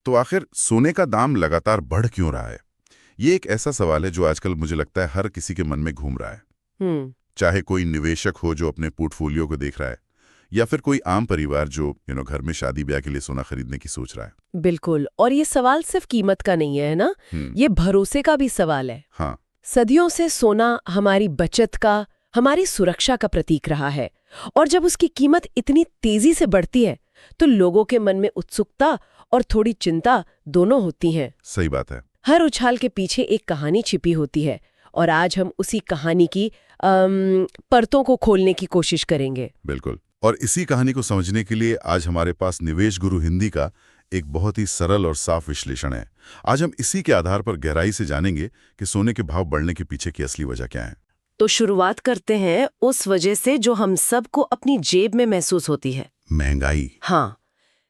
तो आखिर सोने का दाम लगातार बढ़ क्यों रहा है? ये एक ऐसा सवाल है जो आजकल मुझे लगता है हर किसी के मन में घूम रहा है। चाहे कोई निवेशक हो जो अपने पोर्टफोलियो को देख रहा है, या फिर कोई आम परिवार जो घर में शादी ब्याह के लिए सोना खरीदने की सोच रहा है। बिल्कुल। और ये सवाल सिर्फ कीमत का नहीं है ना, ये भरोसे का भी सवाल है। हाँ। सदियों से सोना हमारी बचत का, हमारी सुरक्षा का प्रतीक रहा है, और जब उसकी कीमत इतनी तेजी से बढ़ती है तो लोगों के मन में उत्सुकता और थोड़ी चिंता दोनों होती हैं। सही बात है। हर उछाल के पीछे एक कहानी छिपी होती है, और आज हम उसी कहानी की परतों को खोलने की कोशिश करेंगे। बिल्कुल। और इसी कहानी को समझने के लिए आज हमारे पास निवेश गुरु हिंदी का एक बहुत ही सरल और साफ विश्लेषण है। आज हम इसी के आधार पर गहराई से जानेंगे कि सोने के भाव बढ़ने के पीछे की असली वजह क्या है। तो शुरुआत करते हैं उस वजह से जो हम सबको अपनी जेब में महसूस होती है। महंगाई। हाँ,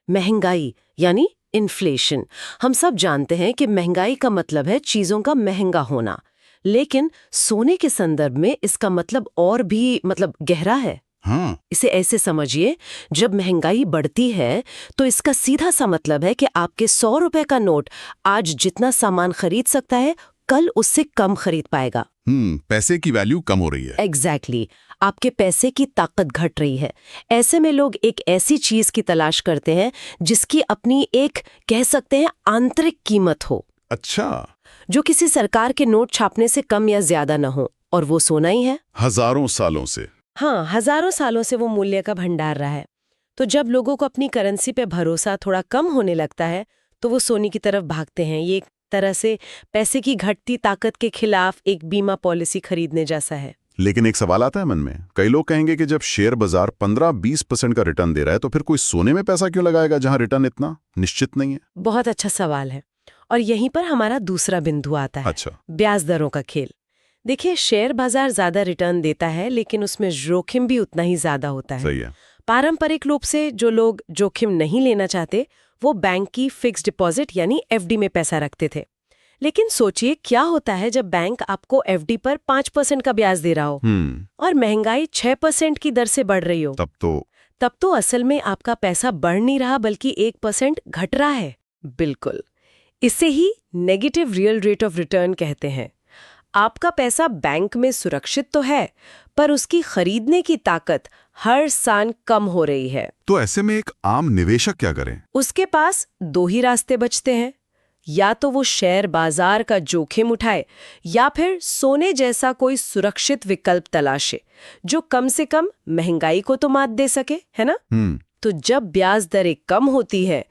महंगाई यानी इन्फ्लेशन। हम सब जानते हैं कि महंगाई का मतलब है चीजों का महंगा होना, लेकिन सोने के संदर्भ में इसका मतलब और भी गहरा है। हाँ। इसे ऐसे समझिए, जब महंगाई बढ़ती है तो इसका सीधा सा मतलब है कि आपके 100 रुपए का नोट आज जितना सामान खरीद सकता है कल उससे कम खरीद पाएगा। पैसे की वैल्यू कम हो रही है। एग्जैक्टली। आपके पैसे की ताकत घट रही है। ऐसे में लोग एक ऐसी चीज की तलाश करते हैं जिसकी अपनी एक, कह सकते हैं, आंतरिक कीमत हो। अच्छा। जो किसी सरकार के नोट छापने से कम या ज्यादा न हो, और वो सोना ही है। हजारों सालों से। हाँ, हजारों सालों से वो मूल्य का भंडार रहा है। तो जब लोगों को अपनी करेंसी पे भरोसा थोड़ा कम होने लगता है तो वो सोने की तरफ भागते हैं। ये एक तरह से पैसे की घटती ताकत के खिलाफ एक बीमा पॉलिसी खरीदने जैसा है। लेकिन एक सवाल आता है मन में, कई लोग कहेंगे कि जब शेयर बाजार 15-20% का रिटर्न दे रहा है तो फिर कोई सोने में पैसा क्यों लगाएगा जहां रिटर्न इतना निश्चित नहीं है। बहुत अच्छा सवाल है, और यहीं पर हमारा दूसरा बिंदु आता है। अच्छा। ब्याज दरों का खेल। देखिए, शेयर बाजार ज्यादा रिटर्न देता है, लेकिन उसमें जोखिम भी उतना ही ज्यादा होता है। सही है। पारंपरिक रूप से जो लोग जोखिम नहीं लेना चाहते वो बैंक की फिक्स्ड डिपॉजिट यानी एफडी में पैसा रखते थे। लेकिन सोचिए क्या होता है जब बैंक आपको एफडी पर 5% का ब्याज दे रहा हो और महंगाई 6% की दर से बढ़ रही हो। तब तो असल में आपका पैसा बढ़ नहीं रहा बल्कि 1% घट रहा है। बिल्कुल। इसे ही negative real rate of return कहते हैं। आपका पैसा बैंक में सुरक्षित तो है, पर उसकी खरीदने की ताकत हर साल कम हो रही है। तो ऐसे में एक आम निवेशक क्या करे? उसके पास दो ही रास्ते बचते हैं। या तो वो शेयर बाजार का जोखिम उठाए, या फिर सोने जैसा कोई सुरक्षित विकल्प तलाशे जो कम से कम महंगाई को तो मात दे सके, है ना? तो जब ब्याज दरें कम होती है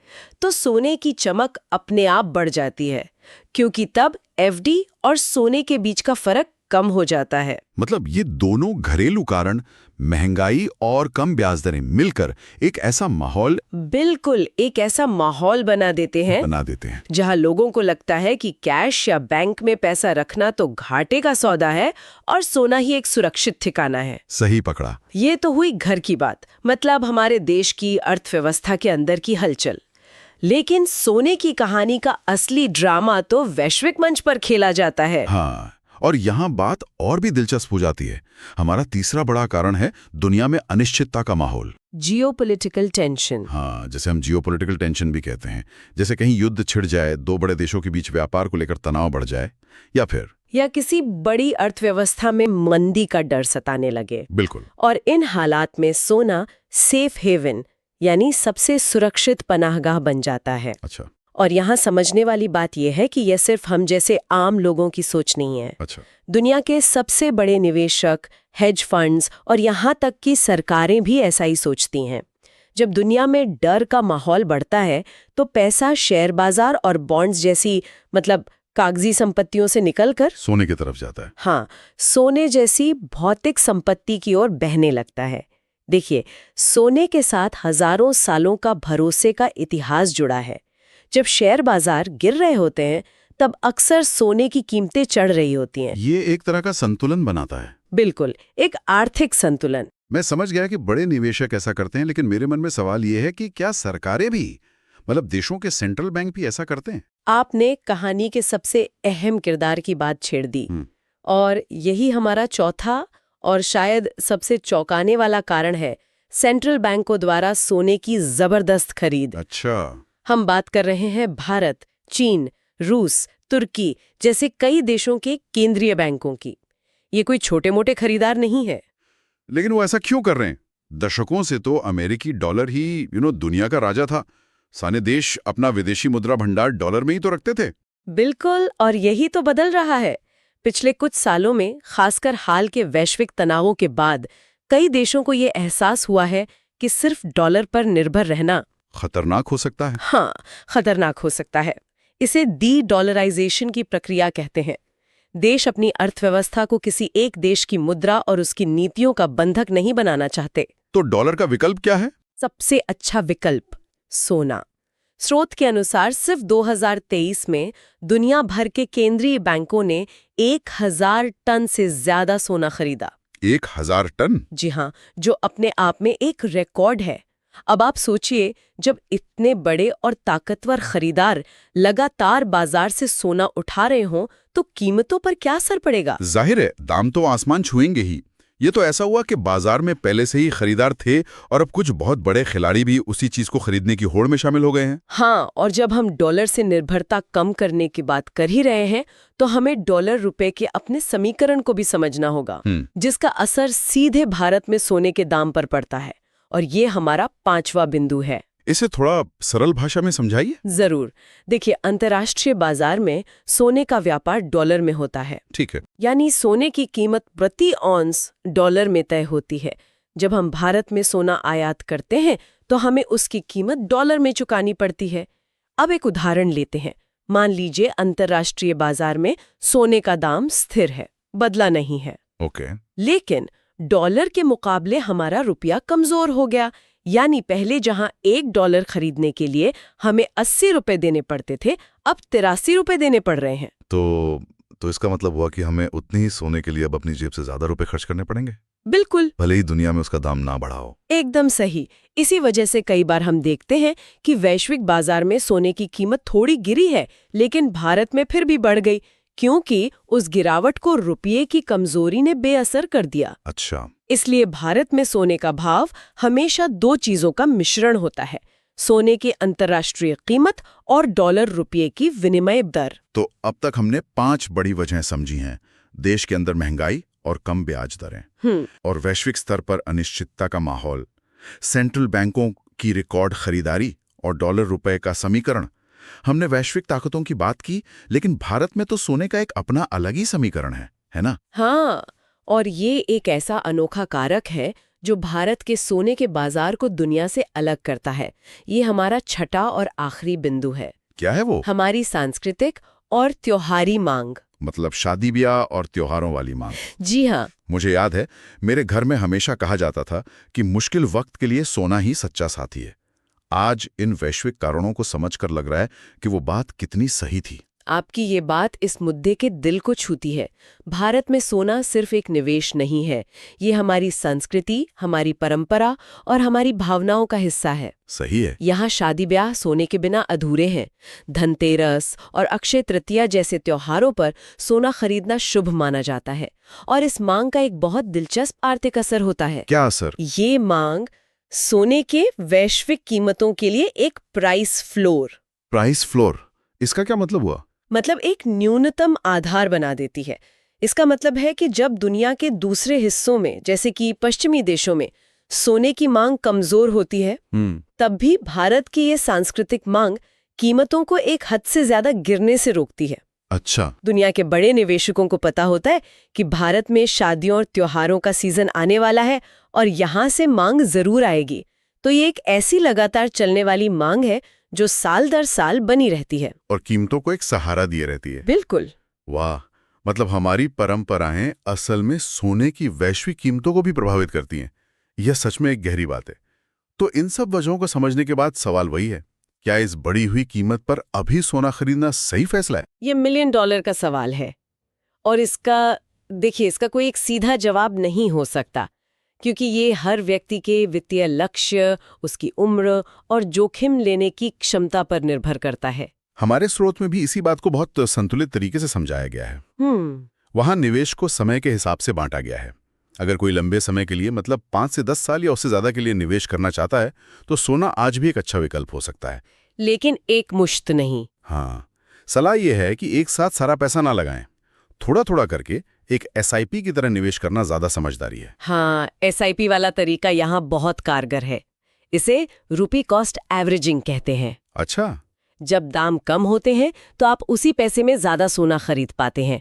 तो सोने की चमक अपने आप बढ़ जाती है, क्योंकि तब एफडी और सोने के बीच का फर्क कम हो जाता है। मतलब ये दोनों घरेलू कारण, महंगाई और कम ब्याज दरें मिलकर एक ऐसा माहौल, बिल्कुल एक ऐसा माहौल बना देते हैं जहां लोगों को लगता है कि कैश या बैंक में पैसा रखना तो घाटे का सौदा है और सोना ही एक सुरक्षित ठिकाना है। सही पकड़ा। ये तो हुई घर की बात, मतलब हमारे देश की अर्थव्यवस्था के अंदर की हलचल। लेकिन सोने की कहानी का असली ड्रामा तो वैश्विक मंच पर खेला जाता है। हाँ, और यहाँ बात और भी दिलचस्प हो जाती है। हमारा तीसरा बड़ा कारण है दुनिया में अनिश्चितता का माहौल, जियोपॉलिटिकल टेंशन। हाँ, जैसे हम जियोपॉलिटिकल टेंशन भी कहते हैं। जैसे कहीं युद्ध छिड़ जाए, दो बड़े देशों के बीच व्यापार को लेकर तनाव बढ़ जाए, या किसी बड़ी अर्थव्यवस्था में मंदी का डर सताने लगे। बिल्कुल। और इन हालात में सोना सेफ हेवन यानी सबसे सुरक्षित पनाहगाह बन जाता है। अच्छा। और यहाँ समझने वाली बात यह है कि यह सिर्फ हम जैसे आम लोगों की सोच नहीं है। अच्छा। दुनिया के सबसे बड़े निवेशक, हेज फंड्स और यहाँ तक कि सरकारें भी ऐसा ही सोचती हैं। जब दुनिया में डर का माहौल बढ़ता है तो पैसा शेयर बाजार और बॉन्ड्स जैसी कागजी संपत्तियों से निकलकर सोने की तरफ जाता है। हाँ, सोने जैसी भौतिक संपत्ति की ओर बहने लगता है। देखिए, सोने के साथ हजारों सालों का भरोसे का इतिहास जुड़ा है। जब शेयर बाजार गिर रहे होते हैं तब अक्सर सोने की कीमतें चढ़ रही होती हैं। ये एक तरह का संतुलन बनाता है। बिल्कुल, एक आर्थिक संतुलन। मैं समझ गया कि बड़े निवेशक ऐसा करते हैं, लेकिन मेरे मन में सवाल ये है कि क्या सरकारें भी, देशों के सेंट्रल बैंक भी ऐसा करते हैं? आपने कहानी के सबसे अहम किरदार की बात छेड़ दी, और यही हमारा चौथा और शायद सबसे चौंकाने वाला कारण है, सेंट्रल बैंकों द्वारा सोने की जबरदस्त खरीद। अच्छा। हम बात कर रहे हैं भारत, चीन, रूस, तुर्की जैसे कई देशों के केंद्रीय बैंकों की। ये कोई छोटे-मोटे खरीदार नहीं है। लेकिन वो ऐसा क्यों कर रहे हैं? दशकों से तो अमेरिकी डॉलर ही दुनिया का राजा था। सारे देश अपना विदेशी मुद्रा भंडार डॉलर में ही तो रखते थे। बिल्कुल, और यही तो बदल रहा है। पिछले कुछ सालों में, खासकर हाल के वैश्विक तनावों के बाद, कई देशों को ये एहसास हुआ है कि सिर्फ डॉलर पर निर्भर रहना खतरनाक हो सकता है। हाँ, खतरनाक हो सकता है। इसे डी डॉलराइजेशन की प्रक्रिया कहते हैं। देश अपनी अर्थव्यवस्था को किसी एक देश की मुद्रा और उसकी नीतियों का बंधक नहीं बनाना चाहते। तो डॉलर का विकल्प क्या है? सबसे अच्छा विकल्प सोना। स्रोत के अनुसार सिर्फ 2023 में दुनिया भर के केंद्रीय बैंकों ने 1000 टन से ज्यादा सोना खरीदा। 1000 टन? जी हाँ, जो अपने आप में एक रिकॉर्ड है। अब आप सोचिए, जब इतने बड़े और ताकतवर खरीदार लगातार बाजार से सोना उठा रहे हों, तो कीमतों पर क्या असर पड़ेगा? जाहिर है, दाम तो आसमान छुएंगे ही। ये तो ऐसा हुआ कि बाजार में पहले से ही खरीदार थे और अब कुछ बहुत बड़े खिलाड़ी भी उसी चीज को खरीदने की होड़ में शामिल हो गए हैं। हाँ, और जब हम डॉलर से निर्भरता कम करने की बात कर ही रहे हैं, तो हमें डॉलर रुपए के अपने समीकरण को भी समझना होगा, जिसका असर सीधे भारत में सोने के दाम पर पड़ता है। और ये हमारा 5वां बिंदु है। इसे थोड़ा सरल भाषा में समझाइए। जरूर। देखिए, अंतर्राष्ट्रीय बाजार में सोने का व्यापार डॉलर में होता है। ठीक है। यानी सोने की कीमत प्रति औंस डॉलर में तय होती है। जब हम भारत में सोना आयात करते हैं, तो हमें उसकी कीमत डॉलर में चुकानी पड़ती है। अब एक उदाहरण लेते हैं। मान लीजिए अंतर्राष्ट्रीय बाजार में सोने का दाम स्थिर है, बदला नहीं है। ओके। लेकिन डॉलर के मुकाबले हमारा रुपया कमजोर हो गया। यानी पहले जहां $1 खरीदने के लिए हमें 80 रुपए देने पड़ते थे, अब 83 रुपए देने पड़ रहे हैं। तो इसका मतलब हुआ कि हमें उतनी ही सोने के लिए अब अपनी जेब से ज्यादा रुपए खर्च करने पड़ेंगे। बिल्कुल। भले ही दुनिया में उसका दाम ना बढ़ा हो। एकदम सही। इसी वजह से कई बार हम देखते हैं कि वैश्विक बाजार में सोने की कीमत थोड़ी गिरी है, लेकिन भारत में फिर भी बढ़ गई, क्योंकि उस गिरावट को रुपये की कमजोरी ने बेअसर कर दिया। अच्छा। इसलिए भारत में सोने का भाव हमेशा 2 चीजों का मिश्रण होता है, सोने की अंतर्राष्ट्रीय कीमत और डॉलर रुपये की विनिमय दर। तो अब तक हमने 5 बड़ी वजहें समझी हैं। देश के अंदर महंगाई और कम ब्याज दरें, और वैश्विक स्तर पर अनिश्चितता का माहौल, सेंट्रल बैंकों की रिकॉर्ड खरीदारी और डॉलर रुपए का समीकरण। हमने वैश्विक ताकतों की बात की, लेकिन भारत में तो सोने का एक अपना अलग ही समीकरण है ना? हाँ, और ये एक ऐसा अनोखा कारक है जो भारत के सोने के बाजार को दुनिया से अलग करता है। ये हमारा छठा और आखिरी बिंदु है। क्या है वो? हमारी सांस्कृतिक और त्योहारी मांग। मतलब शादी ब्याह और त्योहारों वाली मांग। जी हाँ। मुझे याद है, मेरे घर में हमेशा कहा जाता था कि मुश्किल वक्त के लिए सोना ही सच्चा साथी है। आज इन वैश्विक कारणों को समझकर लग रहा है कि वो बात कितनी सही थी। आपकी ये बात इस मुद्दे के दिल को छूती है। भारत में सोना सिर्फ एक निवेश नहीं है, ये हमारी संस्कृति, हमारी परंपरा और हमारी भावनाओं का हिस्सा है। सही है। यहाँ शादी ब्याह सोने के बिना अधूरे हैं। धनतेरस और अक्षय तृतीया जैसे त्योहारों पर सोना खरीदना शुभ माना जाता है, और इस मांग का एक बहुत दिलचस्प आर्थिक असर होता है। क्या असर? ये मांग सोने के वैश्विक कीमतों के लिए एक प्राइस फ्लोर। Price floor? इसका क्या मतलब हुआ? मतलब एक न्यूनतम आधार बना देती है। इसका मतलब है कि जब दुनिया के दूसरे हिस्सों में, जैसे कि पश्चिमी देशों में, सोने की मांग कमजोर होती है, तब भी भारत की ये सांस्कृतिक मांग कीमतों को एक हद से ज्यादा गिरने से रोकती है। अच्छा। दुनिया के बड़े निवेशकों को पता होता है कि भारत में शादियों और त्योहारों का सीजन आने वाला है और यहाँ से मांग जरूर आएगी। तो ये एक ऐसी लगातार चलने वाली मांग है जो साल दर साल बनी रहती है और कीमतों को एक सहारा दिए रहती है। बिल्कुल। वाह, मतलब हमारी परंपराएं असल में सोने की वैश्विक कीमतों को भी प्रभावित करती हैं। यह सच में एक गहरी बात है। तो इन सब वजहों को समझने के बाद सवाल वही है, क्या इस बढ़ी हुई कीमत पर अभी सोना खरीदना सही फैसला है? ये $1 मिलियन का सवाल है, और इसका कोई एक सीधा जवाब नहीं हो सकता, क्योंकि ये हर व्यक्ति के वित्तीय लक्ष्य, उसकी उम्र और जोखिम लेने की क्षमता पर निर्भर करता है। हमारे स्रोत में भी इसी बात को बहुत संतुलित तरीके से समझाया गया है। वहां निवेश को समय के हिसाब से बांटा गया है। अगर कोई लंबे समय के लिए, मतलब 5 से 10 साल या उससे ज्यादा के लिए निवेश करना चाहता है, तो सोना आज भी एक अच्छा विकल्प हो सकता है। लेकिन एक मुश्त नहीं। हाँ, सलाह ये है कि एक साथ सारा पैसा ना लगाएं। थोड़ा थोड़ा करके एक एसआईपी की तरह निवेश करना ज्यादा समझदारी है। हाँ, एसआईपी वाला तरीका यहाँ बहुत कारगर है। इसे रुपी कॉस्ट एवरेजिंग कहते हैं। अच्छा, जब दाम कम होते हैं तो आप उसी पैसे में ज्यादा सोना खरीद पाते हैं,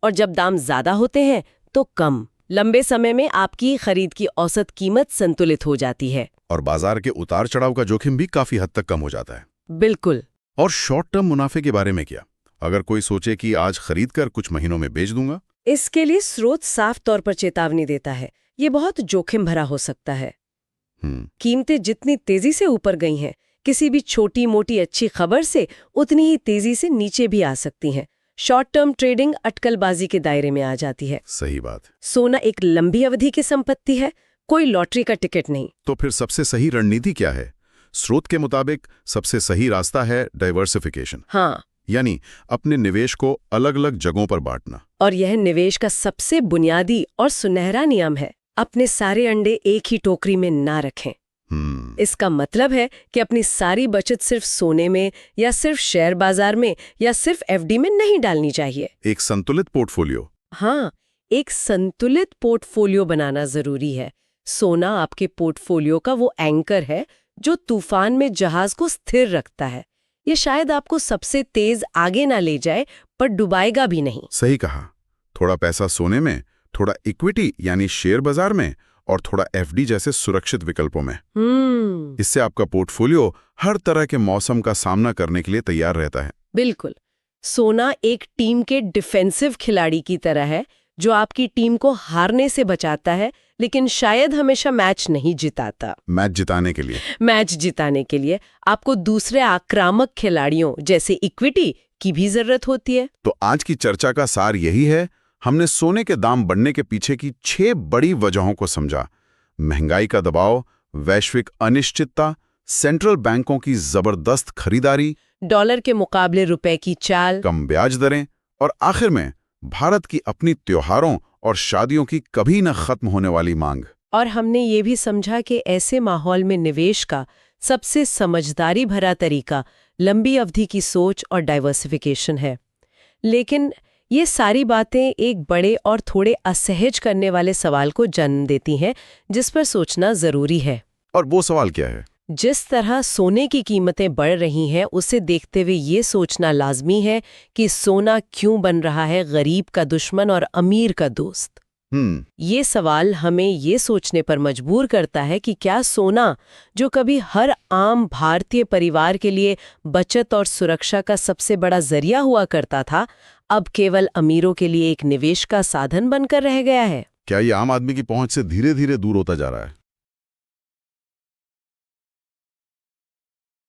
और जब दाम ज्यादा होते हैं तो कम। लंबे समय में आपकी खरीद की औसत कीमत संतुलित हो जाती है। और बाजार के उतार चढ़ाव का जोखिम भी काफी हद तक कम हो जाता है। बिल्कुल। और शॉर्ट टर्म मुनाफे के बारे में क्या? अगर कोई सोचे कि आज खरीद कर कुछ महीनों में बेच दूंगा। इसके लिए स्रोत साफ तौर पर चेतावनी देता है, ये बहुत जोखिम भरा हो सकता है। कीमतें जितनी तेजी से ऊपर गई हैं, किसी भी छोटी मोटी अच्छी खबर से उतनी ही तेजी से नीचे भी आ सकती हैं। शॉर्ट टर्म ट्रेडिंग अटकलबाजी के दायरे में आ जाती है। सही बात। सोना एक लंबी अवधि की संपत्ति है, कोई लॉटरी का टिकट नहीं। तो फिर सबसे सही रणनीति क्या है? स्रोत के मुताबिक सबसे सही रास्ता है डाइवर्सिफिकेशन। हाँ, यानी अपने निवेश को अलग अलग जगहों पर बांटना। और यह निवेश का सबसे बुनियादी और सुनहरा नियम है। अपने सारे अंडे एक ही टोकरी में ना रखें। इसका मतलब है कि अपनी सारी बचत सिर्फ सोने में या सिर्फ शेयर बाजार में या सिर्फ एफडी में नहीं डालनी चाहिए। एक संतुलित पोर्टफोलियो। हाँ, एक संतुलित पोर्टफोलियो बनाना जरूरी है। सोना आपके पोर्टफोलियो का वो एंकर है जो तूफान में जहाज को स्थिर रखता है। ये शायद आपको सबसे तेज आगे ना ले जाए, पर डुबाएगा भी नहीं। सही कहा। थोड़ा पैसा सोने में, थोड़ा इक्विटी यानी शेयर बाजार में, और थोड़ा एफडी जैसे सुरक्षित विकल्पों में। इससे आपका पोर्टफोलियो हर तरह के मौसम का सामना करने के लिए तैयार रहता है। बिल्कुल। सोना एक टीम के डिफेंसिव खिलाड़ी की तरह है, जो आपकी टीम को हारने से बचाता है, लेकिन शायद हमेशा मैच नहीं जिताता। मैच जिताने के लिए आपको दूसरे आक्रामक खिलाड़ियों जैसे इक्विटी की भी जरूरत होती है। तो आज की चर्चा का सार यही है। हमने सोने के दाम बढ़ने के पीछे की 6 बड़ी वजहों को समझा। महंगाई का दबाव, वैश्विक अनिश्चितता, सेंट्रल बैंकों की जबरदस्त खरीदारी, डॉलर के मुकाबले रुपए की चाल, कम ब्याज दरें, और आखिर में भारत की अपनी त्योहारों और शादियों की कभी न खत्म होने वाली मांग। और हमने ये भी समझा कि ऐसे माहौल में निवेश का सबसे समझदारी भरा तरीका लंबी अवधि की सोच और डाइवर्सिफिकेशन है। लेकिन ये सारी बातें एक बड़े और थोड़े असहज करने वाले सवाल को जन्म देती हैं, जिस पर सोचना जरूरी है। और वो सवाल क्या है? जिस तरह सोने की कीमतें बढ़ रही हैं, उसे देखते हुए ये सोचना लाजमी है कि सोना क्यों बन रहा है गरीब का दुश्मन और अमीर का दोस्त। ये सवाल हमें ये सोचने पर मजबूर करता है कि क्या सोना, जो कभी हर आम भारतीय परिवार के लिए बचत और सुरक्षा का सबसे बड़ा जरिया हुआ करता था, अब केवल अमीरों के लिए एक निवेश का साधन बनकर रह गया है? क्या ये आम आदमी की पहुंच से धीरे धीरे दूर होता जा रहा है?